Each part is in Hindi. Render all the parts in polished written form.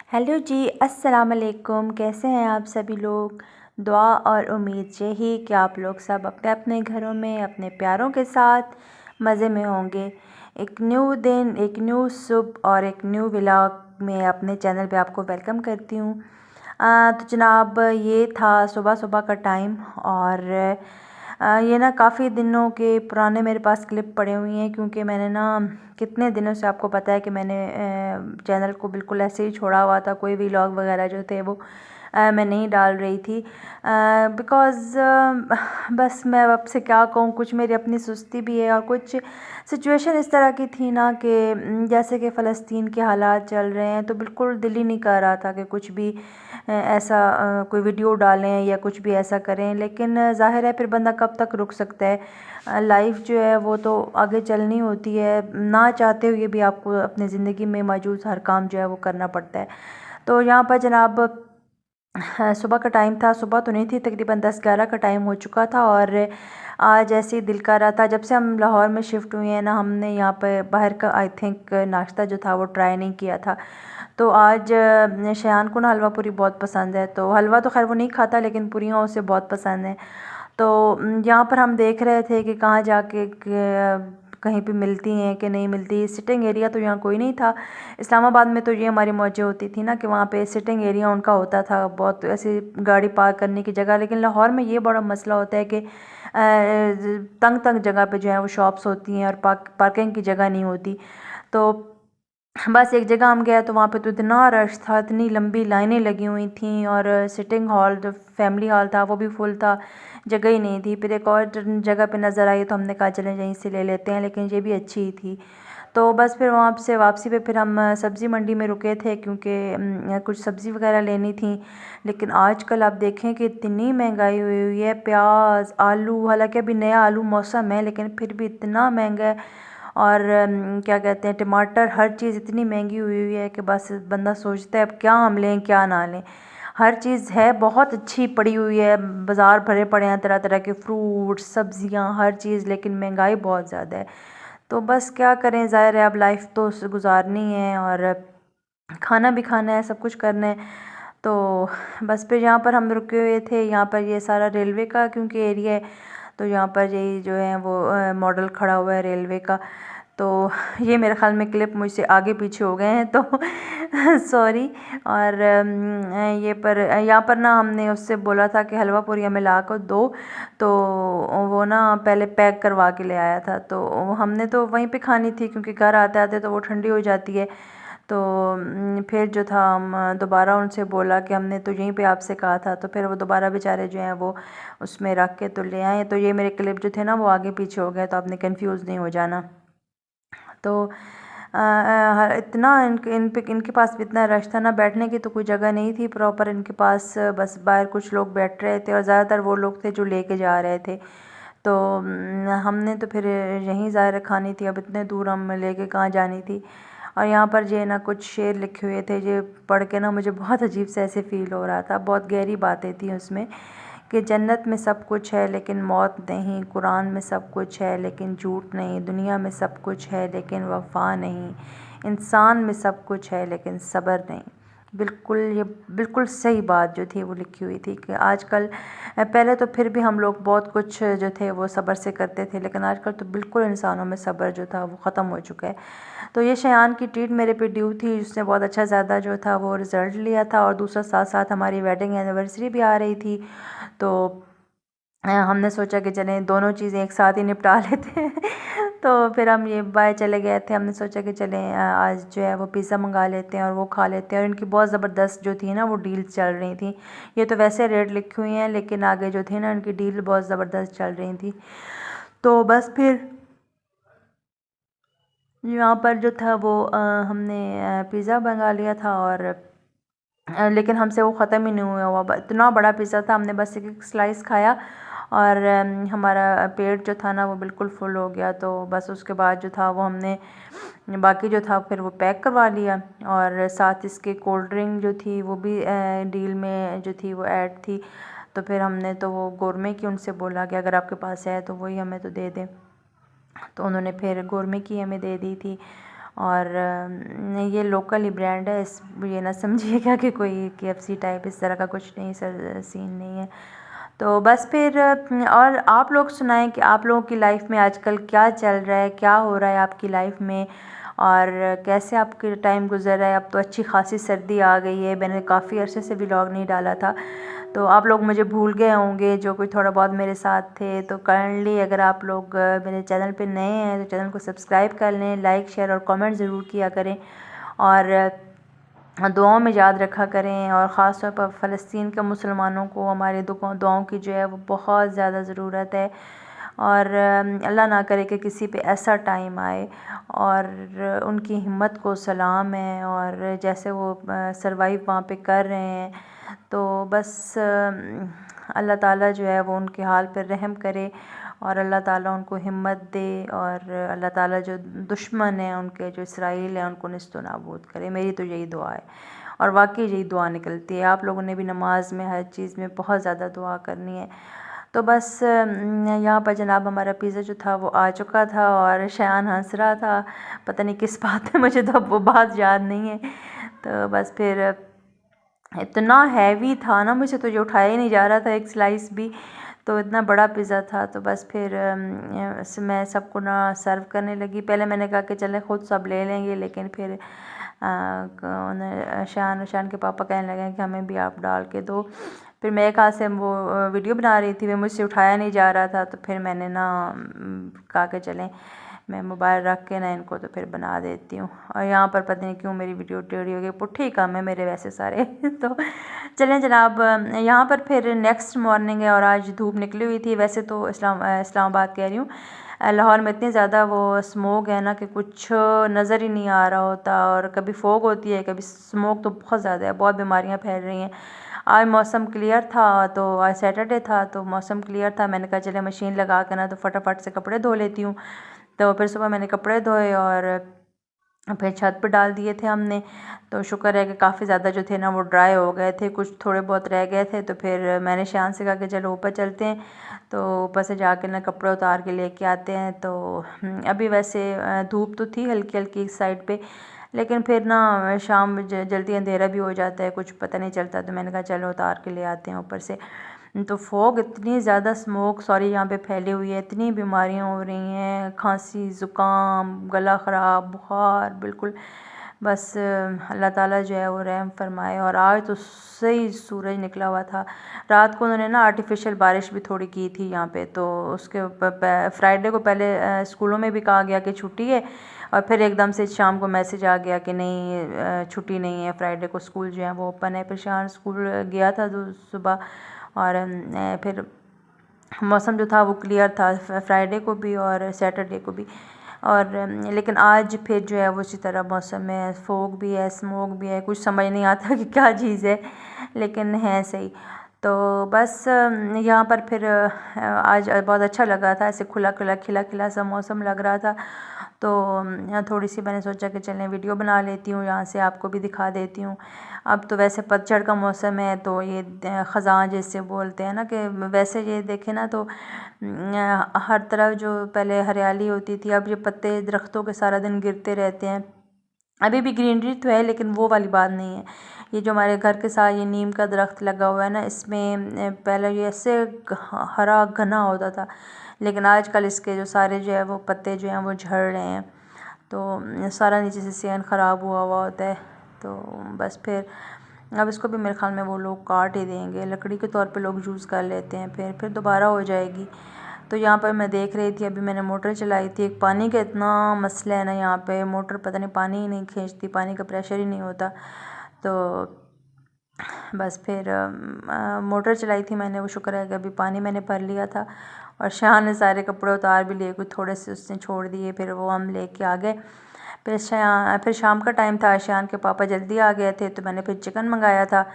हेलो जी, अस्सलाम वालेकुम। कैसे हैं आप सभी लोग? दुआ और उम्मीद यही कि आप लोग सब अपने अपने घरों में अपने प्यारों के साथ मज़े में होंगे। एक न्यू दिन, एक न्यू सुबह और एक न्यू व्लॉग में अपने चैनल पे आपको वेलकम करती हूँ। तो जनाब, ये था सुबह सुबह का टाइम और ये ना काफ़ी दिनों के पुराने मेरे पास क्लिप पड़े हुए हैं, क्योंकि मैंने ना कितने दिनों से, आपको पता है कि मैंने चैनल को बिल्कुल ऐसे ही छोड़ा हुआ था। कोई व्लॉग वगैरह जो थे वो मैं नहीं डाल रही थी, बिकॉज़ बस मैं अब से क्या कहूँ, कुछ मेरी अपनी सुस्ती भी है और कुछ सिचुएशन इस तरह की थी ना कि जैसे कि फ़लस्तीन के हालात चल रहे हैं, तो बिल्कुल दिल ही नहीं कर रहा था कि कुछ भी ऐसा कोई वीडियो डालें या कुछ भी ऐसा करें। लेकिन ज़ाहिर है फिर बंदा कब तक रुक सकता है। लाइफ जो है वो तो आगे चलनी होती है, ना चाहते हुए भी आपको अपनी ज़िंदगी में मौजूद हर काम जो है वो करना पड़ता है। तो यहाँ पर जनाब सुबह का टाइम था, सुबह तो नहीं थी, तकरीबन 10-11 का टाइम हो चुका था। और आज ऐसे ही दिल कर रहा था, जब से हम लाहौर में शिफ्ट हुए हैं ना, हमने यहाँ पर बाहर का आई थिंक नाश्ता जो था वो ट्राई नहीं किया था। तो आज शयान को ना हलवा पूरी बहुत पसंद है, तो हलवा तो खैर वो नहीं खाता, लेकिन पूरियाँ उसे बहुत पसंद हैं। तो यहाँ पर हम देख रहे थे कि कहाँ जाके कहीं पे मिलती हैं कि नहीं मिलती। सिटिंग एरिया तो यहाँ कोई नहीं था। इस्लामाबाद में तो ये हमारी मौजें होती थी ना कि वहाँ पे सिटिंग एरिया उनका होता था, बहुत ऐसी गाड़ी पार्क करने की जगह। लेकिन लाहौर में ये बड़ा मसला होता है कि तंग तंग जगह पे जो है वो शॉप्स होती हैं और पार्किंग की जगह नहीं होती। तो बस एक जगह हम गए तो वहाँ पे तो इतना रश था, इतनी लंबी लाइनें लगी हुई थी, और सिटिंग हॉल जो फैमिली हॉल था वो भी फुल था, जगह ही नहीं थी। फिर एक और जगह पे नज़र आई तो हमने कहा चलें यहीं से ले लेते हैं, लेकिन ये भी अच्छी ही थी। तो बस फिर वहाँ से वापसी पे फिर हम सब्ज़ी मंडी में रुके थे, क्योंकि कुछ सब्ज़ी वगैरह लेनी थी। लेकिन आजकल आप देखें कि इतनी महंगाई हुई हुई है, प्याज, आलू, हालांकि अभी नया आलू मौसम है लेकिन फिर भी इतना महंगा है। और क्या कहते हैं, टमाटर, हर चीज़ इतनी महंगी हुई हुई है कि बस बंदा सोचता है अब क्या हम लें क्या ना लें। हर चीज़ है बहुत अच्छी पड़ी हुई है, बाज़ार भरे पड़े हैं, तरह तरह के फ्रूट, सब्जियां, हर चीज़, लेकिन महंगाई बहुत ज़्यादा है। तो बस क्या करें, ज़ाहिर है अब लाइफ तो गुजारनी है और खाना भी खाना है, सब कुछ करना है। तो बस फिर यहाँ पर हम रुके हुए थे, यहाँ पर ये सारा रेलवे का क्योंकि एरिया है, तो यहाँ पर यही जो है वो मॉडल खड़ा हुआ है रेलवे का। तो ये मेरे ख्याल में क्लिप मुझसे आगे पीछे हो गए हैं, तो सॉरी। और ये पर यहाँ पर ना हमने उससे बोला था कि हलवा पूरी हमें ला कर दो, तो वो ना पहले पैक करवा के ले आया था। तो हमने तो वहीं पे खानी थी, क्योंकि घर आते आते तो वो ठंडी हो जाती है। तो फिर जो था हम दोबारा उनसे बोला कि हमने तो यहीं पे आपसे कहा था, तो फिर वो दोबारा बेचारे जो हैं वो उसमें रख के तो ले आए। तो ये मेरे क्लिप जो थे ना वो आगे पीछे हो गए, तो आपने कंफ्यूज नहीं हो जाना। तो इतना इनके पास भी इतना रश था ना, बैठने की तो कोई जगह नहीं थी प्रॉपर इनके पास। बस बाहर कुछ लोग बैठ रहे थे और ज़्यादातर वो लोग थे जो लेके जा रहे थे। तो हमने तो फिर यहीं ज़ाहिर खानी थी, अब इतने दूर हम लेके कहाँ जानी थी। और यहाँ पर जो है ना कुछ शेर लिखे हुए थे, ये पढ़ के ना मुझे बहुत अजीब से ऐसे फ़ील हो रहा था। बहुत गहरी बातें थी उसमें कि जन्नत में सब कुछ है लेकिन मौत नहीं, कुरान में सब कुछ है लेकिन झूठ नहीं, दुनिया में सब कुछ है लेकिन वफ़ा नहीं, इंसान में सब कुछ है लेकिन सब्र नहीं। बिल्कुल, ये बिल्कुल सही बात जो थी वो लिखी हुई थी कि आजकल, पहले तो फिर भी हम लोग बहुत कुछ जो थे वो सब्र से करते थे, लेकिन आजकल तो बिल्कुल इंसानों में सब्र जो था वो ख़त्म हो चुका है। तो ये शयान की ट्रीट मेरे पे ड्यू थी, उसने बहुत अच्छा ज़्यादा जो था वो रिज़ल्ट लिया था, और दूसरा साथ साथ हमारी वेडिंग एनिवर्सरी भी आ रही थी। तो हमने सोचा कि चलें दोनों चीज़ें एक साथ ही निपटा लेते हैं। तो फिर हम ये बाय चले गए थे, हमने सोचा कि चलें आज जो है वो पिज़्ज़ा मंगा लेते हैं और वो खा लेते हैं। और इनकी बहुत ज़बरदस्त जो थी ना वो डील्स चल रही थी। ये तो वैसे रेट लिखी हुई हैं, लेकिन आगे जो थी ना इनकी डील बहुत ज़बरदस्त चल रही थी। तो बस फिर यहाँ पर जो था वो हमने पिज़्ज़ा मंगा लिया था, और लेकिन हमसे वो ख़त्म ही नहीं हुआ इतना बड़ा पिज़्ज़ा था, हमने बस एक एक स्लाइस खाया और हमारा पेट जो था ना वो बिल्कुल फुल हो गया। तो बस उसके बाद जो था वो हमने बाकी जो था फिर वो पैक करवा लिया, और साथ इसके कोल्ड ड्रिंक जो थी वो भी डील में जो थी वो ऐड थी। तो फिर हमने तो वो गोरमे की उनसे बोला कि अगर आपके पास है तो वही हमें तो दे दें। तो उन्होंने फिर गोरमे की हमें दे दी थी। और ये लोकल ही ब्रांड है, इस ये ना समझिएगा कि कोई KFC टाइप इस तरह का कुछ नहीं सर, सीन नहीं है। तो बस फिर और आप लोग सुनाएं कि आप लोगों की लाइफ में आजकल क्या चल रहा है, क्या हो रहा है आपकी लाइफ में, और कैसे आपके टाइम गुजर रहा है। अब तो अच्छी खासी सर्दी आ गई है, मैंने काफ़ी अरसे से व्लॉग नहीं डाला था, तो आप लोग मुझे भूल गए होंगे जो कोई थोड़ा बहुत मेरे साथ थे। तो काइंडली अगर आप लोग मेरे चैनल पे नए हैं तो चैनल को सब्सक्राइब कर लें, लाइक शेयर और कमेंट ज़रूर किया करें, और दुआओं में याद रखा करें। और ख़ास तौर पर फ़लस्तीन के मुसलमानों को हमारे दुआओं की जो है वो बहुत ज़्यादा ज़रूरत है, और अल्लाह ना करे कि किसी पे ऐसा टाइम आए। और उनकी हिम्मत को सलाम है, और जैसे वो सरवाइव वहाँ पे कर रहे हैं, तो बस अल्लाह ताला जो है वो उनके हाल पर रहम करे, और अल्लाह ताला उनको हिम्मत दे, और अल्लाह ताला जो दुश्मन है उनके, जो इसराइल है, उनको निस्तो नाबूद करे। मेरी तो यही दुआ है, और वाकई यही दुआ निकलती है। आप लोगों ने भी नमाज में हर चीज़ में बहुत ज़्यादा दुआ करनी है। तो बस यहाँ पर जनाब हमारा पिज़्ज़ा जो था वो आ चुका था, और शायान हंस रहा था, पता नहीं किस बात में, मुझे तो अब वो बात याद नहीं है। तो बस फिर इतना हैवी था ना, मुझे तो ये उठाया ही नहीं जा रहा था एक स्लाइस भी, तो इतना बड़ा पिज़्ज़ा था। तो बस फिर मैं सबको ना सर्व करने लगी। पहले मैंने कहा कि चलें ख़ुद सब ले लेंगे, लेकिन फिर शान के पापा कहने लगे कि हमें भी आप डाल के दो। फिर मैं एक हाथ से वो वीडियो बना रही थी, वो मुझसे उठाया नहीं जा रहा था, तो फिर मैंने ना कहा कि चलें मैं मोबाइल रख के ना इनको तो फिर बना देती हूँ। और यहाँ पर पता नहीं क्यों मेरी वीडियो टेढ़ी हो गई, पुट्ठी कम है मेरे वैसे सारे तो चलें जनाब, यहाँ पर फिर नेक्स्ट मॉर्निंग है, और आज धूप निकली हुई थी। वैसे तो इस्लामाबाद कह रही हूँ, लाहौर में इतनी ज़्यादा वो स्मोक है ना कि कुछ नज़र ही नहीं आ रहा होता, और कभी फोग होती है, कभी स्मोक, तो बहुत ज़्यादा है, बहुत बीमारियाँ फैल रही हैं। आज मौसम क्लियर था, तो आज सैटरडे था, तो मौसम क्लियर था। मैंने कहा चले मशीन लगा कर ना तो फटाफट से कपड़े धो लेती हूँ। तो फिर सुबह मैंने कपड़े धोए और फिर छत पर डाल दिए थे हमने। तो शुक्र है कि काफ़ी ज़्यादा जो थे ना वो ड्राई हो गए थे, कुछ थोड़े बहुत रह गए थे। तो फिर मैंने शान से कहा कि चलो ऊपर चलते हैं, तो ऊपर से जाके ना कपड़े उतार के लेके आते हैं। तो अभी वैसे धूप तो थी हल्की हल्की इस साइड पे, लेकिन फिर ना शाम जल्दी अंधेरा भी हो जाता है, कुछ पता नहीं चलता। तो मैंने कहा चलो उतार के ले आते हैं ऊपर से। तो फॉग इतनी ज़्यादा स्मोक यहाँ पे फैली हुई है, इतनी बीमारियां हो रही हैं, खांसी, ज़ुकाम, गला ख़राब, बुखार, बिल्कुल बस अल्लाह ताला जो है वो रहम फरमाए। और आज तो सही सूरज निकला हुआ था। रात को उन्होंने ना आर्टिफिशियल बारिश भी थोड़ी की थी यहाँ पे, तो उसके फ्राइडे को पहले स्कूलों में भी कहा गया कि छुट्टी है, और फिर एकदम से शाम को मैसेज आ गया कि नहीं छुट्टी नहीं है, फ्राइडे को स्कूल जो है वो ओपन है। फिर शाम स्कूल गया था सुबह, और फिर मौसम जो था वो क्लियर था फ्राइडे को भी और सैटरडे को भी। और लेकिन आज फिर जो है वो इसी तरह मौसम है, फोग भी है, स्मोक भी है, कुछ समझ नहीं आता कि क्या चीज़ है, लेकिन है सही। तो बस यहाँ पर फिर आज बहुत अच्छा लगा था, ऐसे खुला खुला खिला खिला सा मौसम लग रहा था। तो यहाँ थोड़ी सी मैंने सोचा कि चलें वीडियो बना लेती हूँ, यहाँ से आपको भी दिखा देती हूँ। अब तो वैसे पतझड़ का मौसम है, तो ये ख़ज़ां जैसे बोलते हैं ना, कि वैसे ये देखें ना तो हर तरफ जो पहले हरियाली होती थी, अब ये पत्ते दरख्तों के सारा दिन गिरते रहते हैं। अभी भी ग्रीनरी तो है, लेकिन वो वाली बात नहीं है। ये जो हमारे घर के साथ ये नीम का दरख्त लगा हुआ है ना, इसमें पहले ये ऐसे हरा घना होता था, लेकिन आजकल इसके जो सारे जो है वो पत्ते जो हैं वो झड़ रहे हैं, तो सारा नीचे से सेहन ख़राब हुआ हुआ होता है। तो बस फिर अब इसको भी मेरे ख्याल में वो लोग काट ही देंगे, लकड़ी के तौर पे लोग यूज़ कर लेते हैं, फिर दोबारा हो जाएगी। तो यहाँ पर मैं देख रही थी, अभी मैंने मोटर चलाई थी। एक पानी का इतना मसला है ना यहाँ पे, मोटर पता नहीं पानी ही नहीं खींचती, पानी का प्रेशर ही नहीं होता। तो बस फिर मोटर चलाई थी मैंने, वो शुक्र है कि अभी पानी मैंने भर लिया था। और शाह ने सारे कपड़े उतार भी लिए, कुछ थोड़े से उसने छोड़ दिए, फिर वो हम लेके आ गए। फिर शाम का टाइम था, शान के पापा जल्दी आ गए थे, तो मैंने फिर चिकन मंगाया था।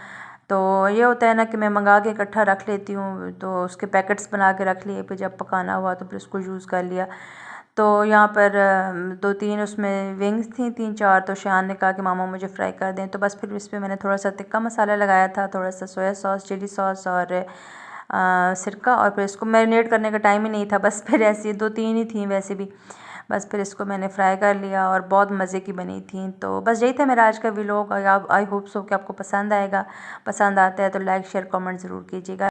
तो ये होता है ना कि मैं मंगा के इकट्ठा रख लेती हूँ, तो उसके पैकेट्स बना के रख लिए, फिर जब पकाना हुआ तो फिर उसको यूज़ कर लिया। तो यहाँ पर 2-3 उसमें विंग्स थी, 3-4, तो शान ने कहा कि मामा मुझे फ्राई कर दें। तो बस फिर इस पर मैंने थोड़ा सा तिक्का मसाला लगाया था, थोड़ा सा सोया सॉस, चिली सॉस और सिरका, और फिर इसको मैरिनेट करने का टाइम ही नहीं था, बस फिर ऐसी 2-3 ही थी वैसे भी। बस फिर इसको मैंने फ्राई कर लिया और बहुत मज़े की बनी थी। तो बस यही था मेरा आज का व्लॉग। आई होप सो कि आपको पसंद आएगा। पसंद आता है तो लाइक शेयर कमेंट ज़रूर कीजिएगा।